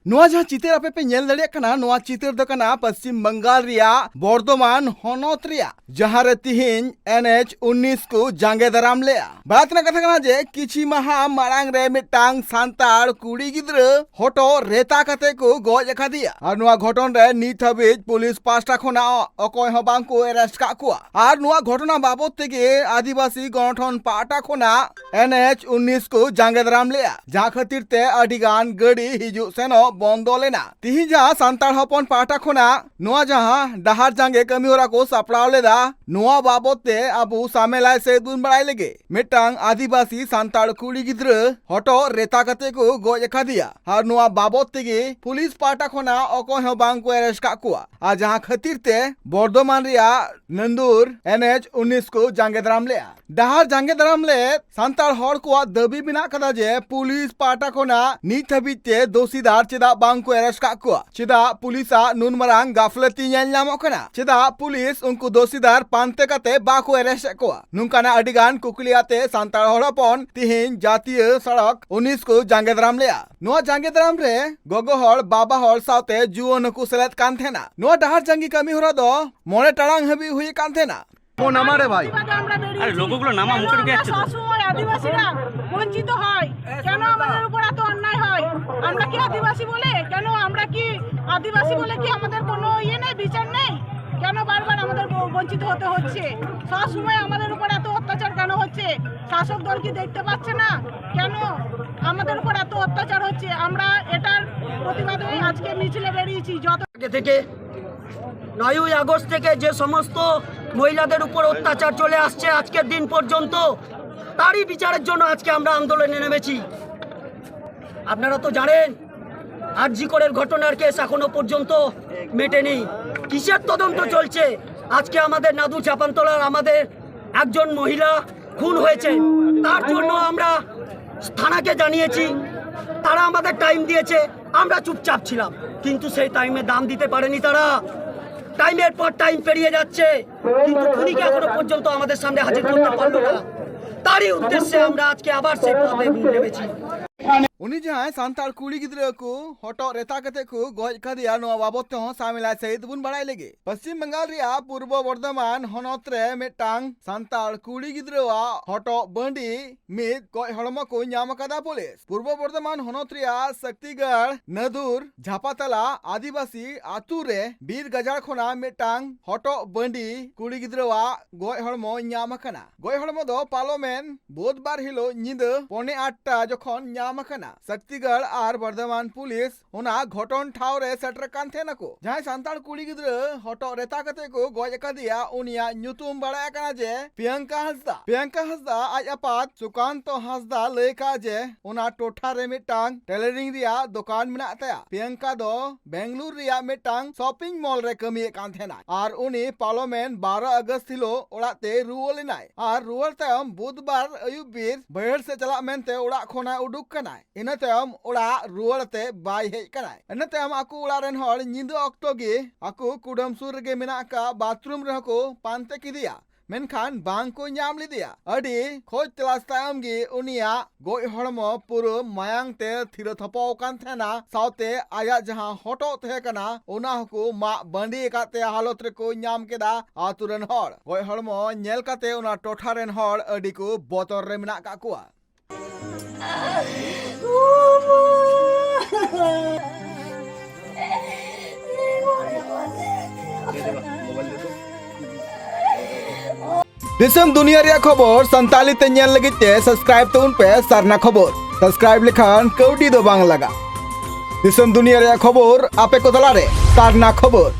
नोआ जहां चितर आपे पे नेल दड़े कना नोआ चितर दो कना पश्चिम बंगाल रिया बर्धमान हनत रिया जहां रे तिहिन NH 19 को जांगे दाराम लेया बात ना कथा कना जे किछि माहा मारांग रे मिटांग सांताड़ कुड़ी गिद्र हटो रेता कते को गज एका दिया और नोआ घटन रे नीत हबिज पुलिस पास्टा खना अकय ह बांग को अरेस्ट का कुआ और नोआ घटना बाबत तेगे आदिवासी गठन पाटा खना NH 19 को जांगे दाराम लेया जहां खातिर ते अडिगान गड़ी हिजु सेनो बंदो लेना तिहिन जहां सांताड़ हपन पाटा खना नोआ जहां डहार जांगे कमी होरा को सपड़ाव लेदा नोआ बाबत ते अबु सामेलाय से दुन बड़ाई लेगे मिटांग आदिवासी सांताड़ कुड़ी गिद्र हटो रेता कते को गज एका दिया और नोआ बाबत तेगे पुलिस पाटा खना अकय ह बांग को अरेस्ट का कुआ आ जहां खातिर ते बर्धमान रिया नंदुर NH 19 को जांगे दाराम लेया डहार जांगे दाराम ले सांताड़ हड़ को दाबी बिना कदा जे पुलिस पाटा खना नीत हबिज ते दोषीदार चेदा बांग को अरेस्ट का कुआ चेदा पुलिसा नुन मरांग गाफलती नेल नामो कना चेदा पुलिस उनको दोषीदार पांते कते बाको अरेस्ट कुआ नुंकाना अडिगान कुकलियाते सांताड़ हड़ हपन तिहिन जातीय सड़क 19 को जांगे दाराम लेया नोआ जांगे दाराम रे गोगो हड़ बाबा हड़ साथे जुओन को सेलेद कान थेना नोआ डहार जांगी कमी होरा दो मोने टाड़ांग हबी हुई कान थेना ও নামারে ভাই আরে লোকগুলো নামা মুখে ঢুকে যাচ্ছে তো। সবসময় আদিবাসীরা বঞ্চিত হয় কেন আমাদের উপর এত অন্যায় হয় আমরা কি আদিবাসী বলে কেন আমরা কি আদিবাসী বলে কি আমাদের কোনো নেই বিচার নেই কেন বারবার আমাদের বঞ্চিত হতে হচ্ছে সবসময় আমাদের উপর এত অত্যাচার কেন হচ্ছে শাসক দল কি দেখতে পাচ্ছে না কেন আমাদের উপর এত অত্যাচার হচ্ছে আমরা এটার প্রতিবাদে আজকে মিছিলে বেরিয়েছি যত আগে থেকে 9ই আগস্ট থেকে যে সমস্ত মহিলাদের উপর অত্যাচার চলে আসছে আজকের দিন পর্যন্ত তারই বিচারের জন্য আজকে আমরা আন্দোলনে নেমেছি। আপনারা তো জানেন আরজি করের ঘটনার কেস এখনো পর্যন্ত মেটেনি, কিসের তদন্ত চলছে। আজকে আমাদের নাদু চাপান্তলার আমাদের একজন মহিলা খুন হয়েছে, তার জন্য আমরা থানাকে জানিয়েছি, তারা আমাদের টাইম দিয়েছে, আমরা চুপচাপ ছিলাম, কিন্তু সেই টাইমে দাম দিতে পারেনি তারা। টাইমের পর টাইম পেরিয়ে যাচ্ছে কিন্তু খুনিকে এখনো পর্যন্ত আমাদের সামনে হাজির করতে পারলো না। তারই উদ্দেশ্যে আমরা আজকে আবার সেই পথে নেমেছি। उनी जहां सांताड़ कुड़ी गिद्र को हटो रेता कते को गज का दिया नोआ बाबत ते सामिला सहित बुन बड़ाई लेगे पश्चिम बंगाल रिया पूर्व बर्धमान हनत रे मिटांग सांताड़ कुड़ी गिद्रवा हटो बंडी मित गज हड़म को ᱧᱟᱢ कदा पुलिस पूर्व बर्धमान हनत रिया शक्तिगढ़ नदुर झापातला आदिवासी आतु रे बीर गजार खना मिटांग हटो बंडी कुड़ी गिद्रवा गज हड़म ᱧᱟᱢ कना गज हड़म दो पार्लियामेंट बुधवार हिलो निद 8:30 जखन ᱧᱟᱢ कना शक्तिगढ़ और बर्धमान पुलिस होना घटन ठाव रे सेटर कान थे नको जहां सांताड़ कुड़ी गिद्र हटो रेता कते को गज एका दिया उनिया ᱧᱩᱛᱩᱢ बड़ा कना जे प्रियंका हंसदा आज आपात सुकांत हंसदा लेका जे ओना टोठा रे मिटांग टेलरिंग रिया दुकान मेना तया प्रियंका दो बेंगलुरु रिया मिटांग शॉपिंग मॉल रे कमी कान थेना और उनी पार्लियामेंट 12 अगस्त हिलो ओड़ाते रुवल नाय और रुवल तयम बुधवार अयुब बीर बहर से चला मेनते ओड़ा खोना उडुक कनाय इन तयम ओड़ा रुवलते बाय हेज कनाय इन तयम आकु ओड़ा रेन हड़ निंद ऑक्टो गे आकु कुडम सुर गे मेना का बाथरूम रे को पानते किदिया मेनखान बांग को ᱧᱟᱢ लिदिया अडी खोज तलाश तायम गे उनिया गoj हड़मो पुरो मायांग ते थिर थपाव कान थेना साउते आया जहां हटो थे कना ओना को मा बंडी काते हालत रे को ᱧाम केदा आतुरन हड़ गoj हड़मो नेल काते ओना टोठा रेन हड़ अडी को बोतर रे मेना का कुआ दिसम दुनिया रे खबर संताली ते नेल लगित ते सब्सक्राइब तो उन पे सरना खबर सब्सक्राइब लिखान कौडी दो बांग लगा दिसम दुनिया रे खबर आपे को तला रे सरना खबर।